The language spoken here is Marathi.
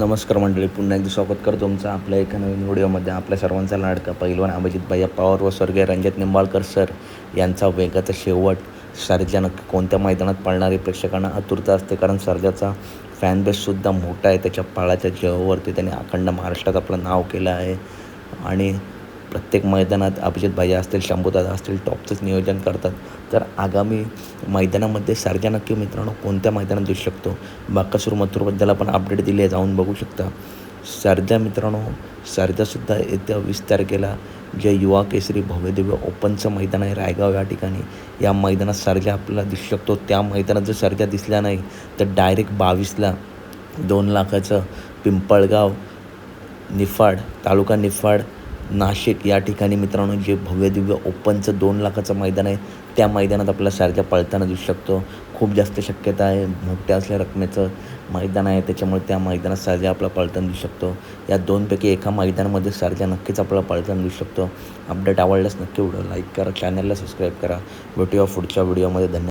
नमस्कार मंडळी, पुन्हा एकदा स्वागत करतो तुमचं आपल्या एका नवीन व्हिडिओमध्ये. आपल्या सर्वांचा लाडका पैलवान अभिजित भैया पवार व स्वर्गीय रणजित निंबाळकर सर यांचा वेगाचा शेवट. सर्जा नक्की कोणत्या मैदानात पळणारे प्रेक्षकांना आतुरता असते, कारण सर्जाचा फॅनबेससुद्धा मोठा आहे. त्याच्या पळाच्या जेवावरती त्याने अखंड महाराष्ट्रात आपलं नाव केलं आहे आणि प्रत्येक मैदानात अभिजित भैया असतील, शंभूदादा असतील, टॉपचंच नियोजन करतात. तर आगामी मैदानामध्ये सर्जा नक्की मित्रांनो कोणत्या मैदानात दिसू शकतो, बाकासूर मथुरबद्दल आपण अपडेट दिली आहे, जाऊन बघू शकता. सर्जा मित्रांनो, सर्जासुद्धा येत्या 20 तारखेला जे युवा केसरी भव्यदिव्य ओपनचं मैदान आहे रायगाव या ठिकाणी, या मैदानात सर्जा आपल्याला दिसू शकतो. त्या मैदानात जर सर्जा दिसला नाही तर डायरेक्ट 22ला 2 लाखाचं पिंपळगाव निफाड, तालुका निफाड, नाशिक या ठिकाणी मित्रांनो जे भव्यदिव्य ओपनचं 2 लाखाचं मैदान आहे, त्या मैदानात आपला सर्जा पळताना दिसू शकतो. खूप जास्त शक्यता आहे, मोठ्या असल्या रकमेचं मैदान आहे, त्याच्यामुळे त्या मैदानात सर्जा आपला पळताना दिसू शकतो. या दोनपैकी एका मैदानामध्ये सर्जा नक्कीच आपला पळताना दिसू शकतो. अपडेट आवडल्यास नक्की व्हिडिओ लाईक करा, चॅनलला सबस्क्राईब करा. भेटूया पुढच्या व्हिडिओमध्ये. धन्यवाद.